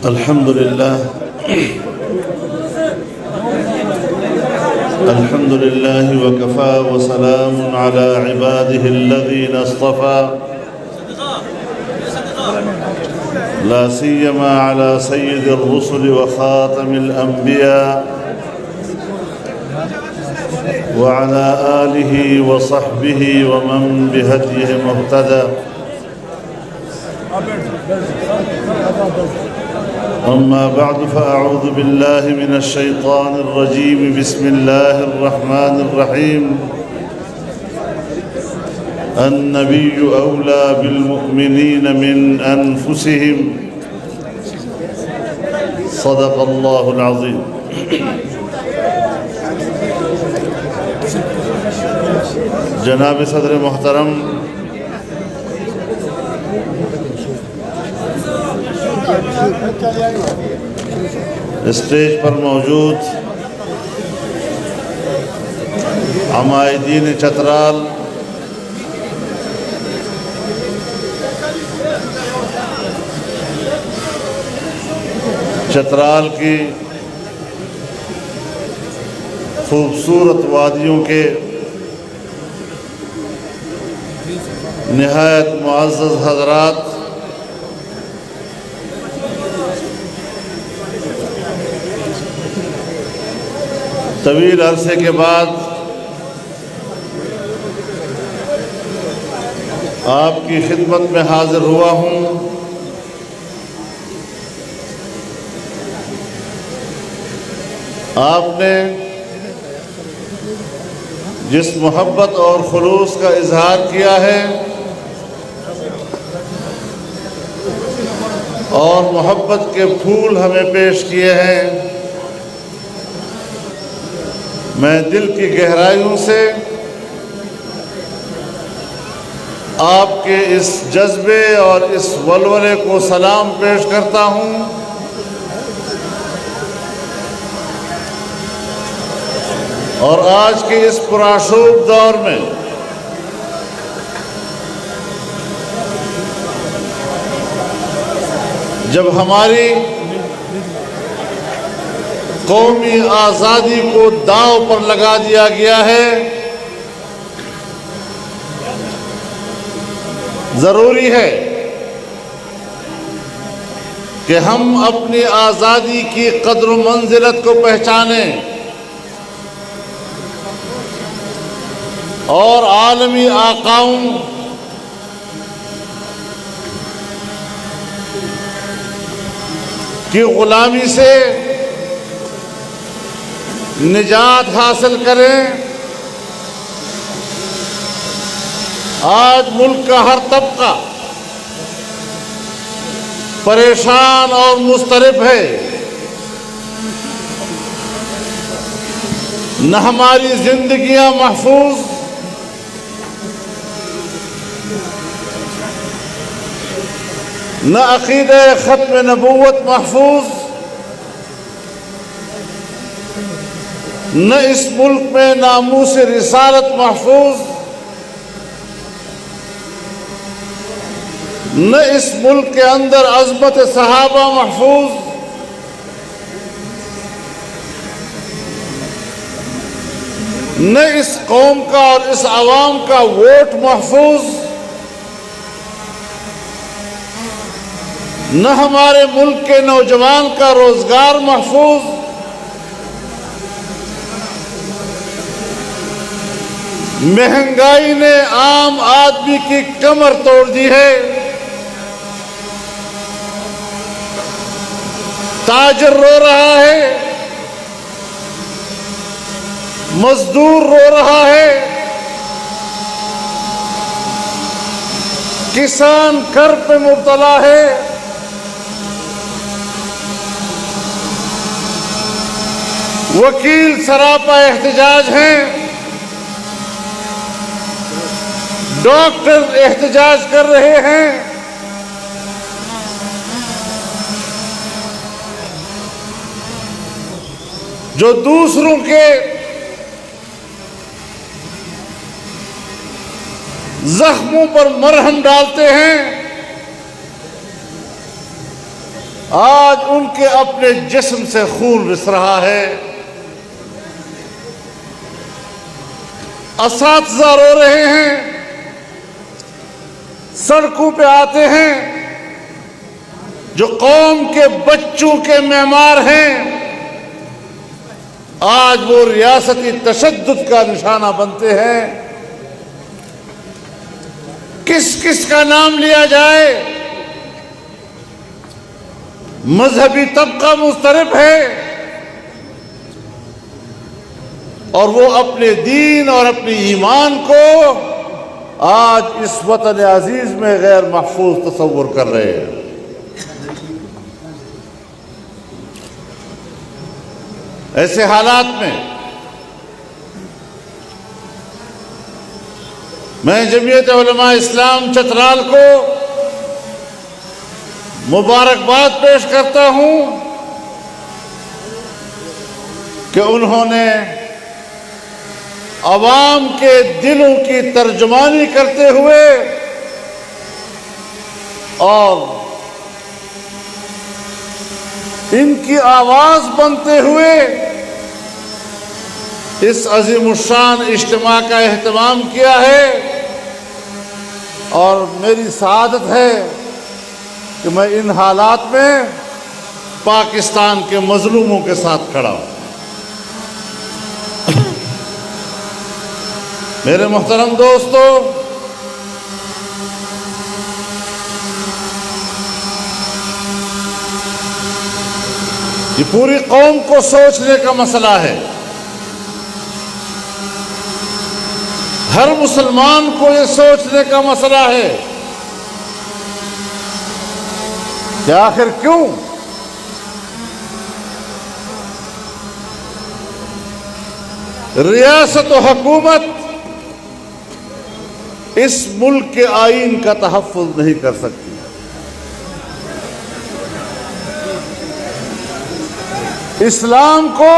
الحمد لله وكفى وسلام على عباده الذين اصطفى لا سيما على سيد الرسل وخاتم الأنبياء وعلى آله وصحبه ومن بهديه مهتدى أما بعد فأعوذ بالله من الشيطان الرجيم بسم الله الرحمن الرحيم النبي أولى بالمؤمنين من أنفسهم صدق الله العظيم جناب صدر محترم، اسٹیج پر موجود عمائدین چترال، چترال کی خوبصورت وادیوں کے نہایت معزز حضرات، طویل عرصے کے بعد آپ کی خدمت میں حاضر ہوا ہوں۔ آپ نے جس محبت اور خلوص کا اظہار کیا ہے اور محبت کے پھول ہمیں پیش کیے ہیں، میں دل کی گہرائیوں سے آپ کے اس جذبے اور اس ولولے کو سلام پیش کرتا ہوں۔ اور آج کے اس پرآشوب دور میں جب ہماری قومی آزادی کو داؤ پر لگا دیا گیا ہے، ضروری ہے کہ ہم اپنی آزادی کی قدر و منزلت کو پہچانیں اور عالمی آقاؤں کی غلامی سے نجات حاصل کریں۔ آج ملک کا ہر طبقہ پریشان اور مضطرب ہے، نہ ہماری زندگیاں محفوظ، نہ عقیدہ ختم نبوت محفوظ، نہ اس ملک میں ناموس رسالت محفوظ، نہ اس ملک کے اندر عظمت صحابہ محفوظ، نہ اس قوم کا اور اس عوام کا ووٹ محفوظ، نہ ہمارے ملک کے نوجوان کا روزگار محفوظ، مہنگائی نے عام آدمی کی کمر توڑ دی ہے، تاجر رو رہا ہے، مزدور رو رہا ہے، کسان کرب میں مبتلا ہے، وکیل سراپا احتجاج ہیں، ڈاکٹر احتجاج کر رہے ہیں، جو دوسروں کے زخموں پر مرہم ڈالتے ہیں، آج ان کے اپنے جسم سے خون رس رہا ہے، اساتذہ رو رہے ہیں، سڑکوں پہ آتے ہیں، جو قوم کے بچوں کے معمار ہیں، آج وہ ریاستی تشدد کا نشانہ بنتے ہیں۔ کس کس کا نام لیا جائے؟ مذہبی طبقہ مضطرب ہے، اور وہ اپنے دین اور اپنے ایمان کو آج اس وطن عزیز میں غیر محفوظ تصور کر رہے ہیں۔ ایسے حالات میں میں جمعیت علماء اسلام چترال کو مبارکباد پیش کرتا ہوں کہ انہوں نے عوام کے دلوں کی ترجمانی کرتے ہوئے اور ان کی آواز بنتے ہوئے اس عظیم الشان اجتماع کا اہتمام کیا ہے، اور میری سعادت ہے کہ میں ان حالات میں پاکستان کے مظلوموں کے ساتھ کھڑا ہوں۔ میرے محترم دوستو، یہ پوری قوم کو سوچنے کا مسئلہ ہے۔ ہر مسلمان کو یہ سوچنے کا مسئلہ ہے کہ آخر کیوں ریاست و حکومت اس ملک کے آئین کا تحفظ نہیں کر سکتی؟ اسلام کو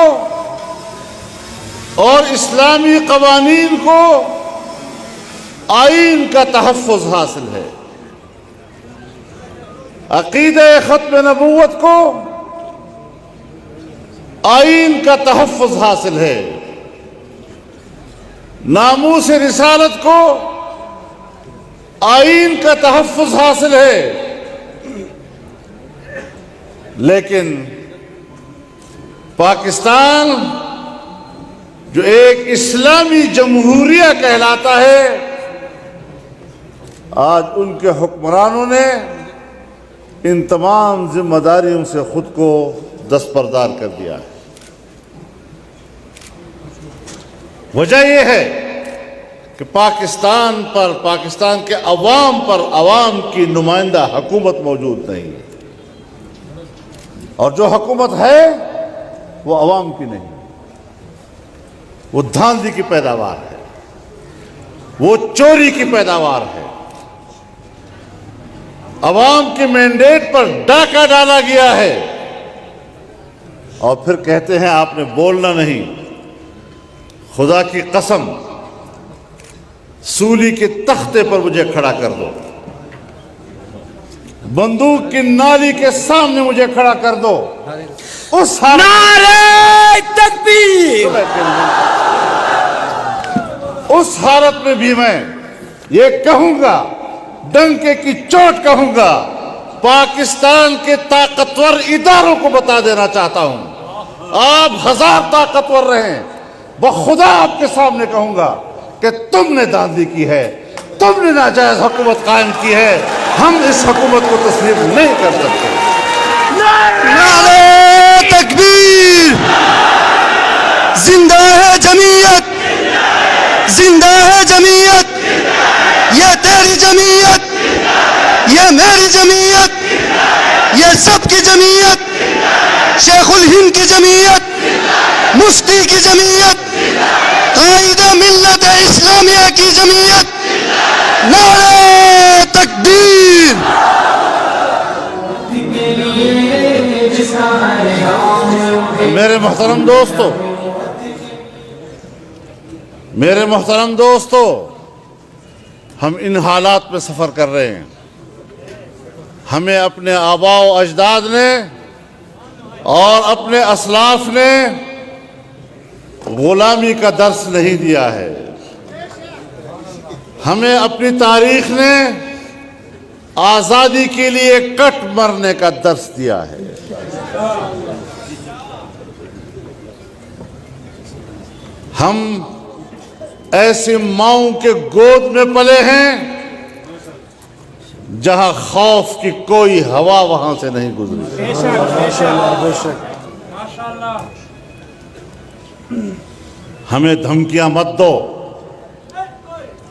اور اسلامی قوانین کو آئین کا تحفظ حاصل ہے، عقیدہ ختم نبوت کو آئین کا تحفظ حاصل ہے، ناموس رسالت کو آئین کا تحفظ حاصل ہے، لیکن پاکستان جو ایک اسلامی جمہوریہ کہلاتا ہے، آج ان کے حکمرانوں نے ان تمام ذمہ داریوں سے خود کو دستبردار کر دیا ہے۔ وجہ یہ ہے کہ پاکستان پر، پاکستان کے عوام پر عوام کی نمائندہ حکومت موجود نہیں ہے، اور جو حکومت ہے وہ عوام کی نہیں، وہ دھاندلی کی پیداوار ہے، وہ چوری کی پیداوار ہے، عوام کے مینڈیٹ پر ڈاکہ ڈالا گیا ہے، اور پھر کہتے ہیں آپ نے بولنا نہیں۔ خدا کی قسم، سولی کے تختے پر مجھے کھڑا کر دو، بندوق کی نالی کے سامنے مجھے کھڑا کر دو، اس نعرہ تکبیر، اس حالت میں بھی میں یہ کہوں گا، ڈنکے کی چوٹ کہوں گا، پاکستان کے طاقتور اداروں کو بتا دینا چاہتا ہوں، آپ ہزار طاقتور رہیں، بخدا آپ کے سامنے کہوں گا کہ تم نے دھاندلی کی ہے، تم نے ناجائز حکومت قائم کی ہے، ہم اس حکومت کو تسلیم نہیں کر سکتے۔ نعرہ تکبیر، زندہ ہے جمعیت، زندہ ہے جمعیت، یہ تیری جمعیت، یہ میری جمعیت، یہ سب کی جمعیت، شیخ الہند کی جمعیت، مفتی کی جمعیت، قائد ملت اسلامیہ کی جمعیت، نعرہ تکبیر۔ میرے محترم دوستو، میرے محترم دوستو، ہم ان حالات میں سفر کر رہے ہیں، ہمیں اپنے آباء و اجداد نے اور اپنے اسلاف نے غلامی کا درس نہیں دیا ہے. ہمیں اپنی تاریخ نے آزادی کے لیے کٹ مرنے کا درس دیا ہے. ہم ایسی ماؤں کے گود میں پلے ہیں جہاں خوف کی کوئی ہوا وہاں سے نہیں گزری. ہمیں دھمکیاں مت دو.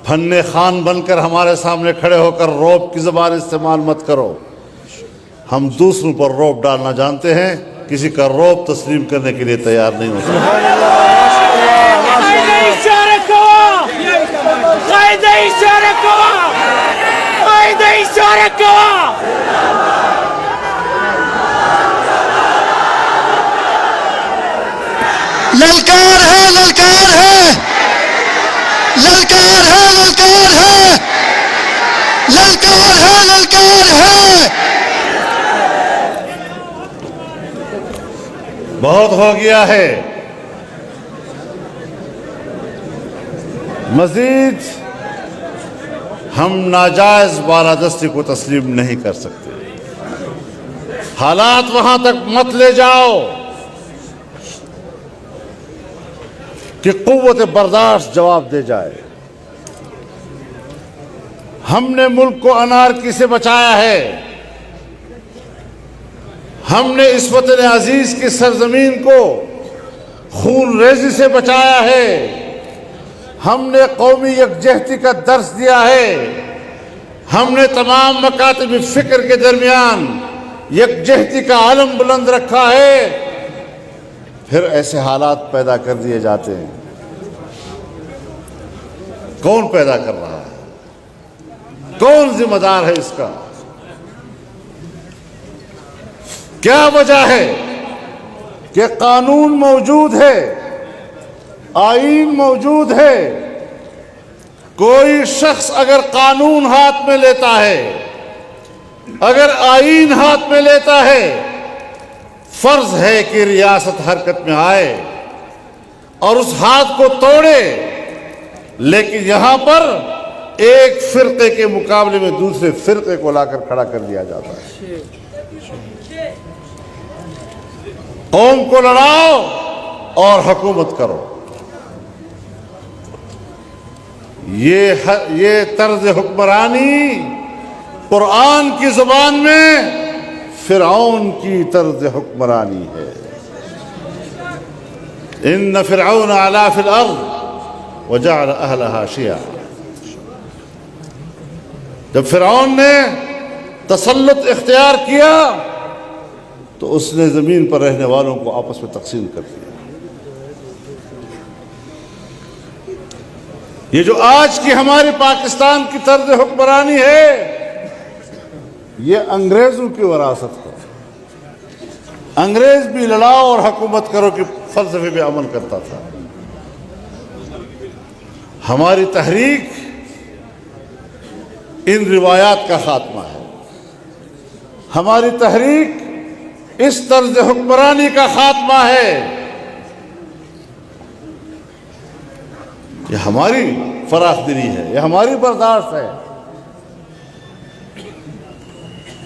فن خان بن کر ہمارے سامنے کھڑے ہو کر رعب کی زبان استعمال مت کرو. ہم دوسروں پر رعب ڈالنا جانتے ہیں, کسی کا رعب تسلیم کرنے کے لیے تیار نہیں ہو سکتے. للکار ہے, للکار ہے, للکار ہے, للکار ہے, للکار ہے, للکار ہے. بہت ہو گیا ہے. مزید ہم ناجائز بالادستی کو تسلیم نہیں کر سکتے. حالات وہاں تک مت لے جاؤ کہ قوت برداشت جواب دے جائے. ہم نے ملک کو انارکی سے بچایا ہے. ہم نے اس وطن عزیز کی سرزمین کو خون ریزی سے بچایا ہے. ہم نے قومی یکجہتی کا درس دیا ہے. ہم نے تمام مکاتب فکر کے درمیان یکجہتی کا علم بلند رکھا ہے. پھر ایسے حالات پیدا کر دیے جاتے ہیں. کون پیدا کر رہا ہے؟ کون ذمہ دار ہے اس کا؟ کیا وجہ ہے کہ قانون موجود ہے, آئین موجود ہے, کوئی شخص اگر قانون ہاتھ میں لیتا ہے, اگر آئین ہاتھ میں لیتا ہے, فرض ہے کہ ریاست حرکت میں آئے اور اس ہاتھ کو توڑے. لیکن یہاں پر ایک فرقے کے مقابلے میں دوسرے فرقے کو لا کر کھڑا کر دیا جاتا ہے. قوم کو لڑاؤ اور حکومت کرو. یہ طرز حکمرانی قرآن کی زبان میں فرعون کی طرز حکمرانی ہے. ان فرعون علا فی الارض وجعل اہلہا شیعا. جب فرعون نے تسلط اختیار کیا تو اس نے زمین پر رہنے والوں کو آپس میں تقسیم کر دیا. یہ جو آج کی ہماری پاکستان کی طرز حکمرانی ہے, یہ انگریزوں کی وراثت ہے. انگریز بھی لڑاؤ اور حکومت کرو کے فلسفے پہ عمل کرتا تھا. ہماری تحریک ان روایات کا خاتمہ ہے. ہماری تحریک اس طرز حکمرانی کا خاتمہ ہے. یہ ہماری فراخ دلی ہے, یہ ہماری برداشت ہے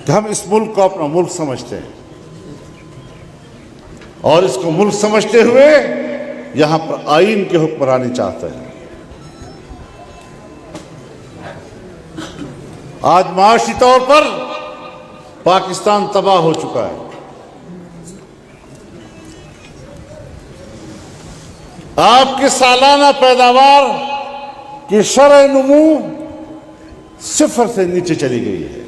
کہ ہم اس ملک کو اپنا ملک سمجھتے ہیں اور اس کو ملک سمجھتے ہوئے یہاں پر آئین کی حکمرانی چاہتے ہیں. آج معاشی طور پر پاکستان تباہ ہو چکا ہے. آپ کی سالانہ پیداوار کی شرح نمو 0 سے نیچے چلی گئی ہے.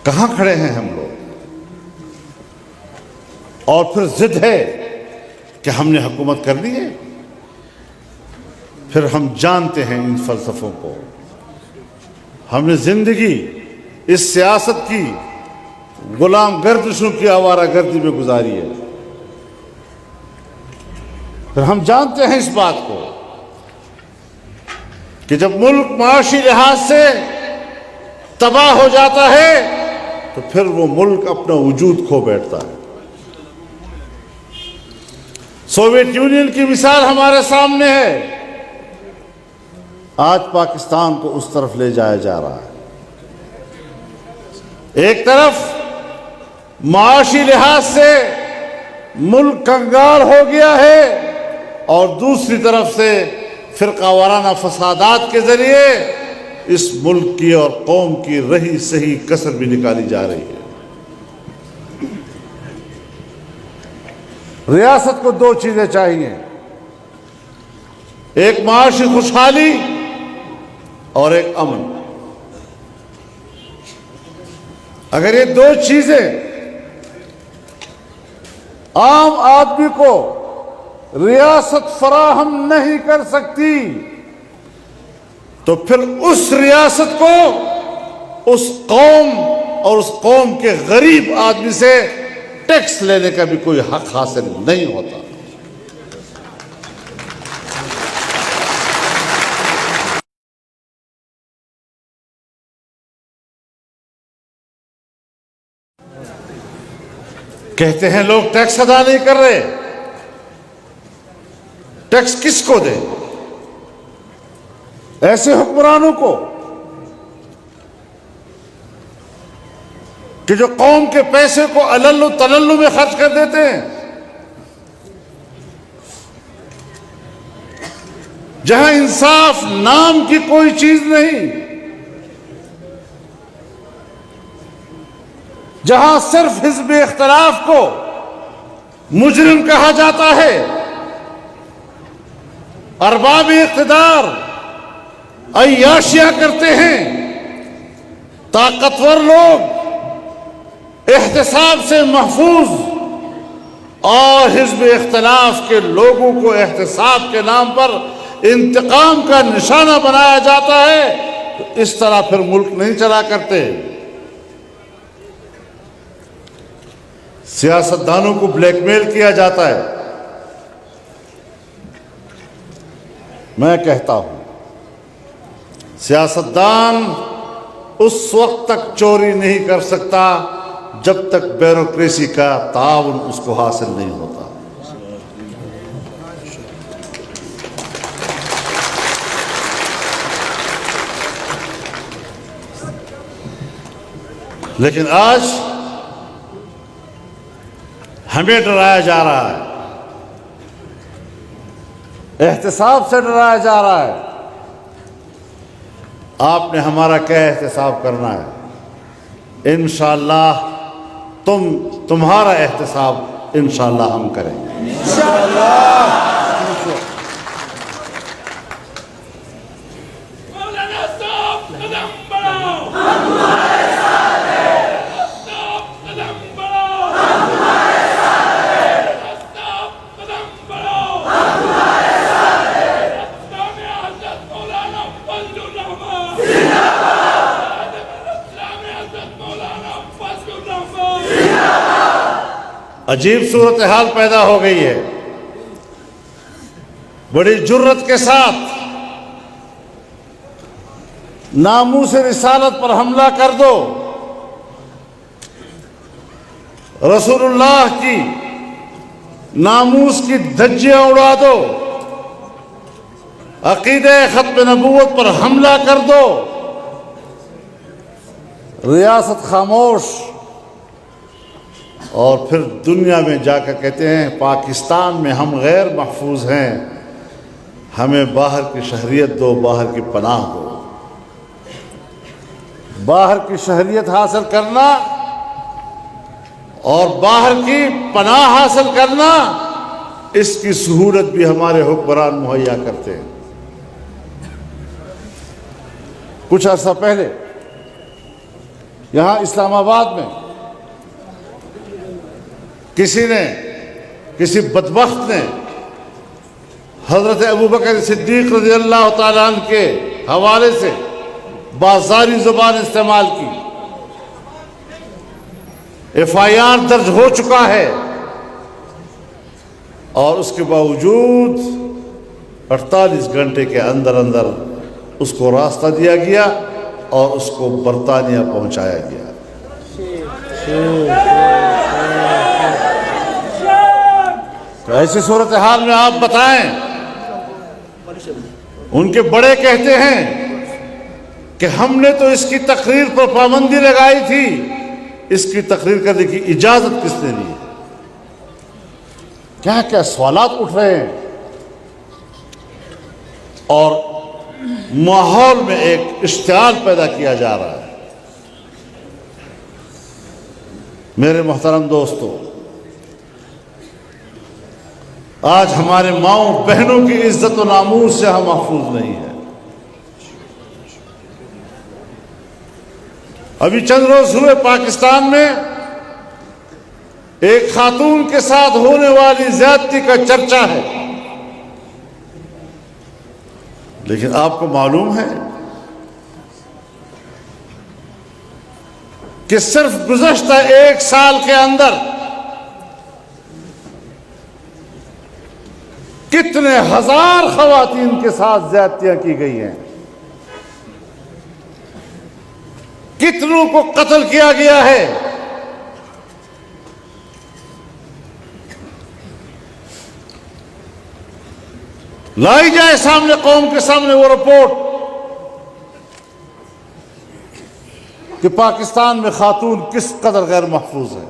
کہاں کھڑے ہیں ہم لوگ؟ اور پھر ضد ہے کہ ہم نے حکومت کرنی ہے. پھر ہم جانتے ہیں ان فلسفوں کو. ہم نے زندگی اس سیاست کی غلام گردشوں کی آوارہ گردی میں گزاری ہے. پھر ہم جانتے ہیں اس بات کو کہ جب ملک معاشی لحاظ سے تباہ ہو جاتا ہے تو پھر وہ ملک اپنا وجود کھو بیٹھتا ہے۔ سوویت یونین کی مثال ہمارے سامنے ہے، آج پاکستان کو اس طرف لے جایا جا رہا ہے۔ ایک طرف معاشی لحاظ سے ملک کنگال ہو گیا ہے اور دوسری طرف سے فرقہ وارانہ فسادات کے ذریعے اس ملک کی اور قوم کی رہی صحیح کسر بھی نکالی جا رہی ہے۔ ریاست کو دو چیزیں چاہیے، ایک معاشی خوشحالی اور ایک امن۔ اگر یہ دو چیزیں عام آدمی کو ریاست فراہم نہیں کر سکتی تو پھر اس ریاست کو اس قوم اور اس قوم کے غریب آدمی سے ٹیکس لینے کا بھی کوئی حق حاصل نہیں ہوتا۔ کہتے ہیں لوگ ٹیکس ادا نہیں کر رہے، ٹیکس کس کو دے؟ ایسے حکمرانوں کو کہ جو قوم کے پیسے کو علل و تلل میں خرچ کر دیتے ہیں، جہاں انصاف نام کی کوئی چیز نہیں، جہاں صرف حزب اختلاف کو مجرم کہا جاتا ہے، ارباب اقتدار عیاشیاں کرتے ہیں، طاقتور لوگ احتساب سے محفوظ اور حزب اختلاف کے لوگوں کو احتساب کے نام پر انتقام کا نشانہ بنایا جاتا ہے، تو اس طرح پھر ملک نہیں چلا کرتے۔ سیاستدانوں کو بلیک میل کیا جاتا ہے۔ میں کہتا ہوں سیاستدان اس وقت تک چوری نہیں کر سکتا جب تک بیوروکریسی کا تعاون اس کو حاصل نہیں ہوتا۔ لیکن آج ہمیں ڈرایا جا رہا ہے، احتساب سے ڈرایا جا رہا ہے۔ آپ نے ہمارا کیا احتساب کرنا ہے؟ انشاءاللہ تمہارا احتساب انشاءاللہ ہم کریں گے۔ عجیب صورتحال پیدا ہو گئی ہے، بڑی جرت کے ساتھ ناموس رسالت پر حملہ کر دو، رسول اللہ کی ناموس کی دھجیاں اڑا دو، عقیدہ ختم نبوت پر حملہ کر دو، ریاست خاموش، اور پھر دنیا میں جا کر کہتے ہیں پاکستان میں ہم غیر محفوظ ہیں، ہمیں باہر کی شہریت دو، باہر کی پناہ دو۔ باہر کی شہریت حاصل کرنا اور باہر کی پناہ حاصل کرنا، اس کی سہولت بھی ہمارے حکمران مہیا کرتے ہیں۔ کچھ عرصہ پہلے یہاں اسلام آباد میں کسی بدبخت نے حضرت ابوبکر صدیق رضی اللہ تعالیٰ عنہ کے حوالے سے بازاری زبان استعمال کی، FIR درج ہو چکا ہے، اور اس کے باوجود 48 گھنٹے کے اندر اس کو راستہ دیا گیا اور اس کو برطانیہ پہنچایا گیا۔ تو ایسی صورتحال میں آپ بتائیں، ان کے بڑے کہتے ہیں کہ ہم نے تو اس کی تقریر پر پابندی لگائی تھی، اس کی تقریر کرنے کی اجازت کس نے دی؟ کیا کیا سوالات اٹھ رہے ہیں، اور ماحول میں ایک اشتعال پیدا کیا جا رہا ہے۔ میرے محترم دوستو، آج ہمارے ماؤں بہنوں کی عزت و ناموس سے ہم محفوظ نہیں ہیں۔ ابھی چند روز ہوئے پاکستان میں ایک خاتون کے ساتھ ہونے والی زیادتی کا چرچا ہے، لیکن آپ کو معلوم ہے کہ صرف گزشتہ 1 سال کے اندر کتنے ہزار خواتین کے ساتھ زیادتیاں کی گئی ہیں، کتنوں کو قتل کیا گیا ہے۔ لائی جائے سامنے، قوم کے سامنے وہ رپورٹ کہ پاکستان میں خاتون کس قدر غیر محفوظ ہے۔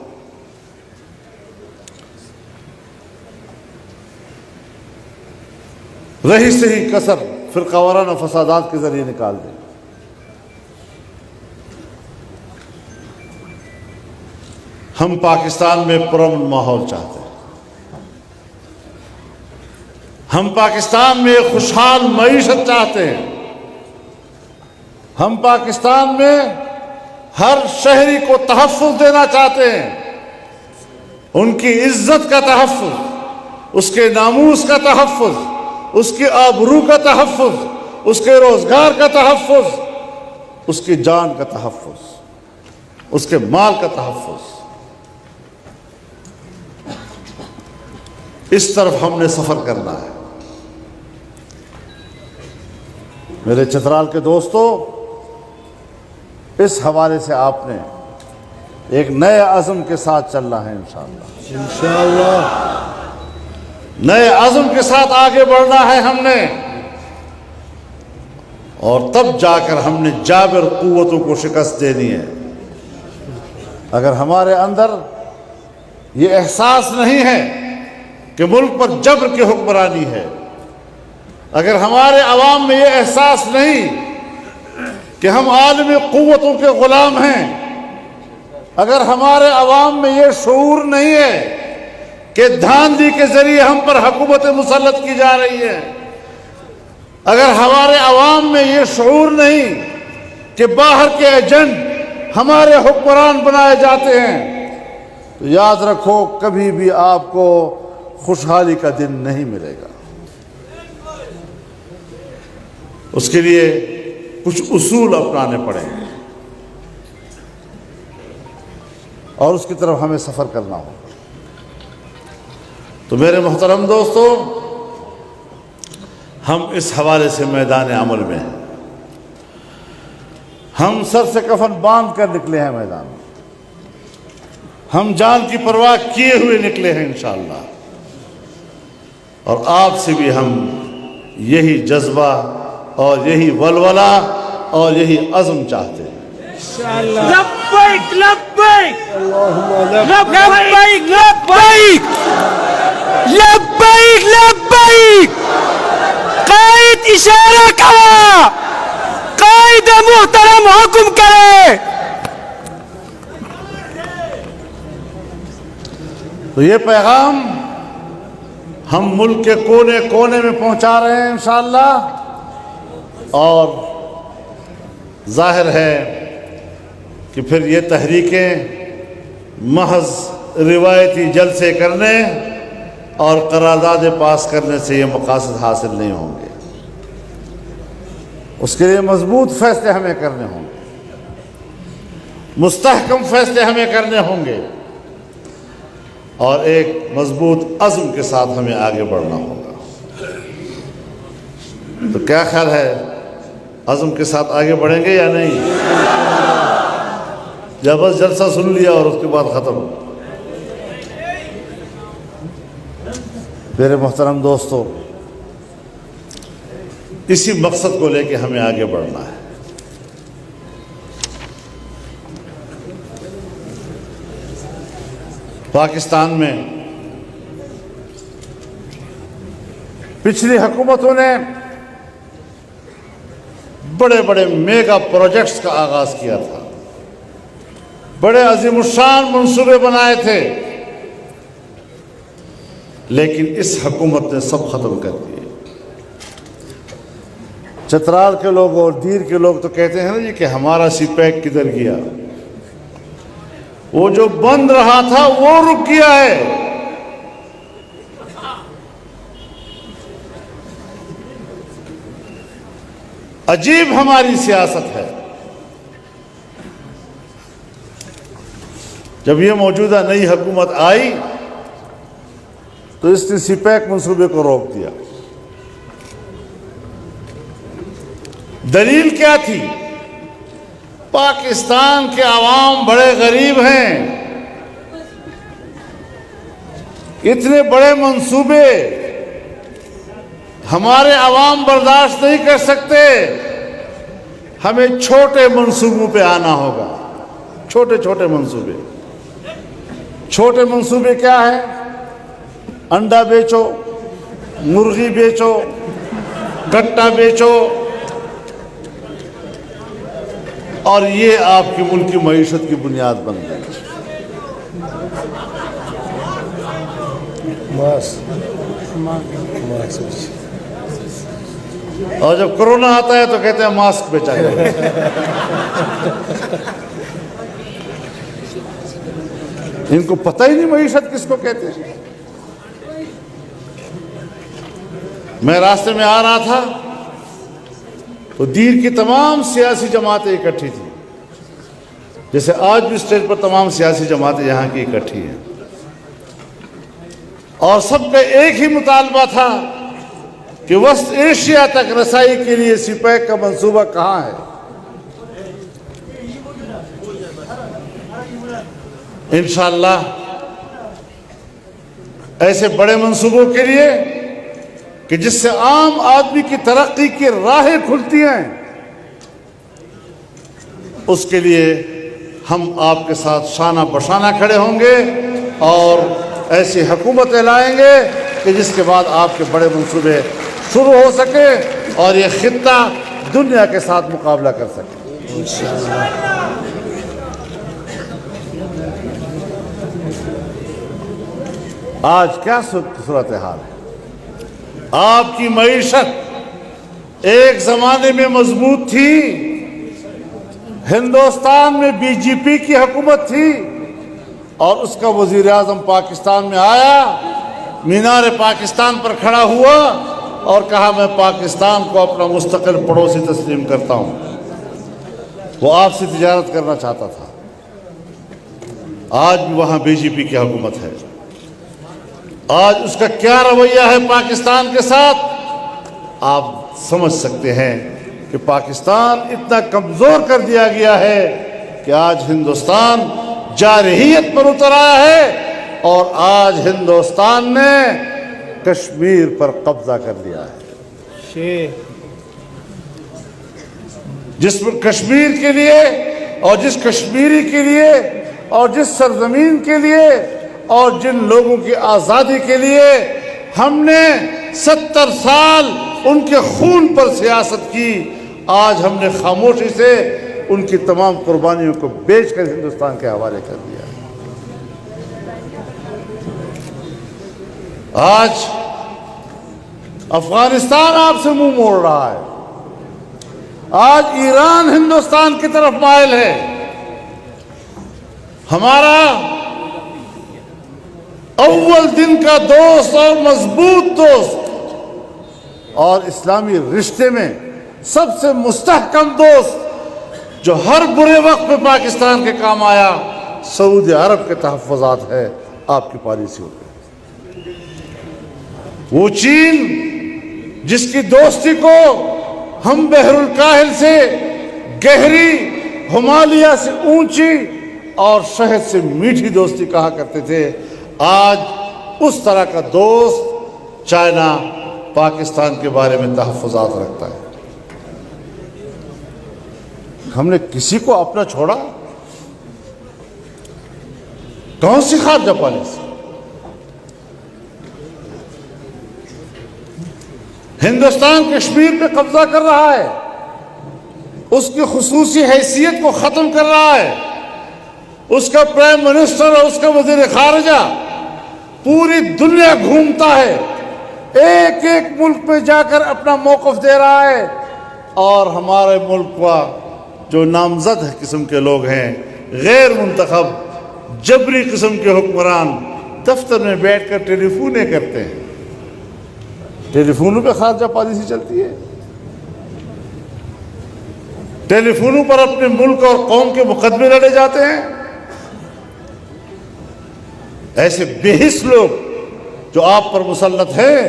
رہی سہی کسر فرقہ وارانہ فسادات کے ذریعے نکال دیں۔ ہم پاکستان میں پرامن ماحول چاہتے ہیں، ہم پاکستان میں خوشحال معیشت چاہتے ہیں، ہم پاکستان میں ہر شہری کو تحفظ دینا چاہتے ہیں، ان کی عزت کا تحفظ، اس کے ناموس کا تحفظ، اس کی آبرو کا تحفظ، اس کے روزگار کا تحفظ، اس کی جان کا تحفظ، اس کے مال کا تحفظ۔ اس طرف ہم نے سفر کرنا ہے۔ میرے چترال کے دوستو، اس حوالے سے آپ نے ایک نئے عزم کے ساتھ چلنا ہے انشاءاللہ۔ نئے عزم کے ساتھ آگے بڑھنا ہے ہم نے، اور تب جا کر ہم نے جابر قوتوں کو شکست دینی ہے۔ اگر ہمارے اندر یہ احساس نہیں ہے کہ ملک پر جبر کی حکمرانی ہے، اگر ہمارے عوام میں یہ احساس نہیں کہ ہم عالمی قوتوں کے غلام ہیں، اگر ہمارے عوام میں یہ شعور نہیں ہے کہ دھاندلی کے ذریعے ہم پر حکومت مسلط کی جا رہی ہے، اگر ہمارے عوام میں یہ شعور نہیں کہ باہر کے ایجنٹ ہمارے حکمران بنائے جاتے ہیں، تو یاد رکھو کبھی بھی آپ کو خوشحالی کا دن نہیں ملے گا۔ اس کے لیے کچھ اصول اپنانے پڑیں گے اور اس کی طرف ہمیں سفر کرنا ہوگا۔ تو میرے محترم دوستو، ہم اس حوالے سے میدان عمل میں ہیں، ہم سر سے کفن باندھ کر نکلے ہیں میدان میں، ہم جان کی پرواہ کیے ہوئے نکلے ہیں انشاءاللہ، اور آپ سے بھی ہم یہی جذبہ اور یہی ولولہ اور یہی عزم چاہتے ہیں۔ لبیک لبیک لبیک لبیک لبیک لبیک، قائد اشارہ کرا، قائد محترم حکم کرے۔ تو یہ پیغام ہم ملک کے کونے کونے میں پہنچا رہے ہیں انشاءاللہ، اور ظاہر ہے کہ پھر یہ تحریکیں محض روایتی جلسے کرنے اور قراردادیں پاس کرنے سے یہ مقاصد حاصل نہیں ہوں گے۔ اس کے لیے مضبوط فیصلے ہمیں کرنے ہوں گے، مستحکم فیصلے ہمیں کرنے ہوں گے، اور ایک مضبوط عزم کے ساتھ ہمیں آگے بڑھنا ہوگا۔ تو کیا خیال ہے عزم کے ساتھ آگے بڑھیں گے یا نہیں؟ یا بس جلسہ سن لیا اور اس کے بعد ختم؟ میرے محترم دوستو، اسی مقصد کو لے کے ہمیں آگے بڑھنا ہے۔ پاکستان میں پچھلی حکومتوں نے بڑے بڑے میگا پروجیکٹس کا آغاز کیا تھا، بڑے عظیم الشان منصوبے بنائے تھے، لیکن اس حکومت نے سب ختم کر دیے۔ چترال کے لوگ اور دیر کے لوگ تو کہتے ہیں نا جی کہ ہمارا سی پیک کدھر گیا؟ وہ جو بند رہا تھا وہ رک گیا ہے۔ عجیب ہماری سیاست ہے۔ جب یہ موجودہ نئی حکومت آئی تو اس نے سی پیک منصوبے کو روک دیا۔ دلیل کیا تھی؟ پاکستان کے عوام بڑے غریب ہیں، اتنے بڑے منصوبے ہمارے عوام برداشت نہیں کر سکتے، ہمیں چھوٹے منصوبوں پہ آنا ہوگا۔ چھوٹے چھوٹے منصوبے، چھوٹے منصوبے کیا ہیں؟ انڈا بیچو، مرغی بیچو، گٹا بیچو، اور یہ آپ کی ملک کی معیشت کی بنیاد بن گئی۔ اور جب کرونا آتا ہے تو کہتے ہیں ماسک بیچا جائے۔ ان کو پتہ ہی نہیں معیشت کس کو کہتے ہیں۔ میں راستے میں آ رہا تھا تو دیر کی تمام سیاسی جماعتیں اکٹھی تھیں، جیسے آج بھی اسٹیج پر تمام سیاسی جماعتیں یہاں کی اکٹھی ہیں، اور سب کا ایک ہی مطالبہ تھا کہ وسط ایشیا تک رسائی کے لیے سی پیک کا منصوبہ کہاں ہے۔ انشاءاللہ ایسے بڑے منصوبوں کے لیے کہ جس سے عام آدمی کی ترقی کی راہیں کھلتی ہیں، اس کے لیے ہم آپ کے ساتھ شانہ بشانہ کھڑے ہوں گے اور ایسی حکومتیں لائیں گے کہ جس کے بعد آپ کے بڑے منصوبے شروع ہو سکے اور یہ خطہ دنیا کے ساتھ مقابلہ کر سکے۔ آج کیا صورتحال ہے؟ آپ کی معیشت ایک زمانے میں مضبوط تھی، ہندوستان میں بی جے پی کی حکومت تھی اور اس کا وزیر اعظم پاکستان میں آیا، مینار پاکستان پر کھڑا ہوا اور کہا میں پاکستان کو اپنا مستقل پڑوسی تسلیم کرتا ہوں۔ وہ آپ سے تجارت کرنا چاہتا تھا۔ آج بھی وہاں بی جے پی کی حکومت ہے۔ آج اس کا کیا رویہ ہے پاکستان کے ساتھ، آپ سمجھ سکتے ہیں کہ پاکستان اتنا کمزور کر دیا گیا ہے کہ آج ہندوستان جارحیت پر اتر آیا ہے اور آج ہندوستان نے کشمیر پر قبضہ کر لیا ہے۔ جس پر کشمیر کے لیے اور جس کشمیری کے لیے اور جس سرزمین کے لیے اور جن لوگوں کی آزادی کے لیے ہم نے 70 سال ان کے خون پر سیاست کی، آج ہم نے خاموشی سے ان کی تمام قربانیوں کو بیچ کر ہندوستان کے حوالے کر دیا۔ آج افغانستان آپ سے منہ موڑ رہا ہے، آج ایران ہندوستان کی طرف مائل ہے۔ ہمارا اول دن کا دوست اور مضبوط دوست اور اسلامی رشتے میں سب سے مستحکم دوست جو ہر برے وقت پہ پاکستان کے کام آیا، سعودی عرب کے تحفظات ہے آپ کی پالیسیوں پہ۔ وہ چین جس کی دوستی کو ہم بحر الکاہل سے گہری، ہمالیہ سے اونچی اور شہد سے میٹھی دوستی کہا کرتے تھے، آج اس طرح کا دوست چائنا پاکستان کے بارے میں تحفظات رکھتا ہے۔ ہم نے کسی کو اپنا چھوڑا؟ کون سی خارجہ پالیسی؟ ہندوستان کشمیر پہ قبضہ کر رہا ہے، اس کی خصوصی حیثیت کو ختم کر رہا ہے، اس کا پرائم منسٹر اور اس کا وزیر خارجہ پوری دنیا گھومتا ہے، ایک ایک ملک پہ جا کر اپنا موقف دے رہا ہے، اور ہمارے ملک کا جو نامزد قسم کے لوگ ہیں، غیر منتخب جبری قسم کے حکمران، دفتر میں بیٹھ کر ٹیلی فونیں کرتے ہیں۔ ٹیلی فونوں پہ خارجہ پالیسی چلتی ہے، ٹیلی فونوں پر اپنے ملک اور قوم کے مقدمے لڑے جاتے ہیں۔ ایسے بے حس لوگ جو آپ پر مسلط ہیں،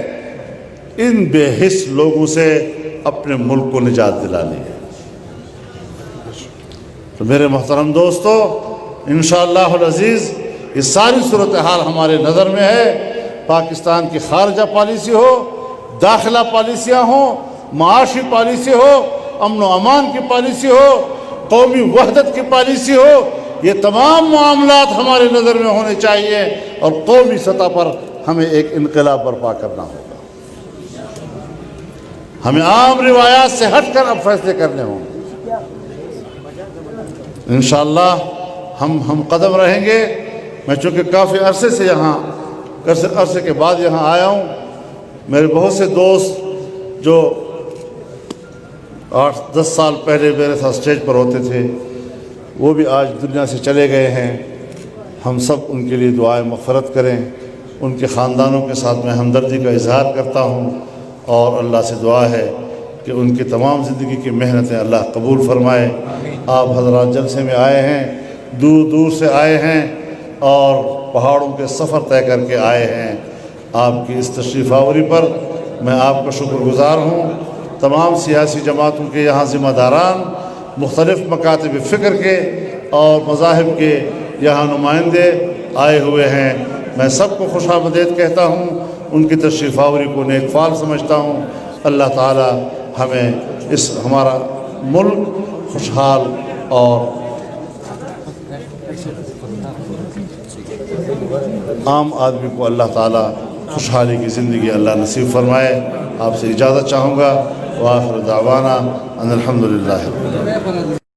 ان بے حس لوگوں سے اپنے ملک کو نجات دلانی ہے۔ تو میرے محترم دوستو، انشاءاللہ العزیز یہ ساری صورتحال ہمارے نظر میں ہے۔ پاکستان کی خارجہ پالیسی ہو، داخلہ پالیسیاں ہوں، معاشی پالیسی ہو، امن و امان کی پالیسی ہو، قومی وحدت کی پالیسی ہو، یہ تمام معاملات ہمارے نظر میں ہونے چاہیے، اور قومی سطح پر ہمیں ایک انقلاب برپا کرنا ہوگا۔ ہمیں عام روایات سے ہٹ کر اب فیصلے کرنے ہوں گے۔ انشاءاللہ ہم قدم رہیں گے۔ میں چونکہ کافی عرصے کے بعد یہاں آیا ہوں، میرے بہت سے دوست جو 8-10 سال پہلے میرے ساتھ اسٹیج پر ہوتے تھے، وہ بھی آج دنیا سے چلے گئے ہیں۔ ہم سب ان کے لیے دعائیں مغفرت کریں، ان کے خاندانوں کے ساتھ میں ہمدردی کا اظہار کرتا ہوں، اور اللہ سے دعا ہے کہ ان کی تمام زندگی کی محنتیں اللہ قبول فرمائے۔ آپ حضرات جلسے میں آئے ہیں، دور دور سے آئے ہیں، اور پہاڑوں کے سفر طے کر کے آئے ہیں۔ آپ کی اس تشریف آوری پر میں آپ کا شکر گزار ہوں۔ تمام سیاسی جماعتوں کے یہاں ذمہ داران، مختلف مکاتب فکر کے اور مذاہب کے یہاں نمائندے آئے ہوئے ہیں۔ میں سب کو خوش آمدید کہتا ہوں، ان کی تشریف آوری کو نیک فال سمجھتا ہوں۔ اللہ تعالی ہمیں ہمارا ملک خوشحال اور عام آدمی کو اللہ تعالی خوشحالی کی زندگی اللہ نصیب فرمائے۔ آپ سے اجازت چاہوں گا۔ وآخر دعوانا ان الحمدللہ۔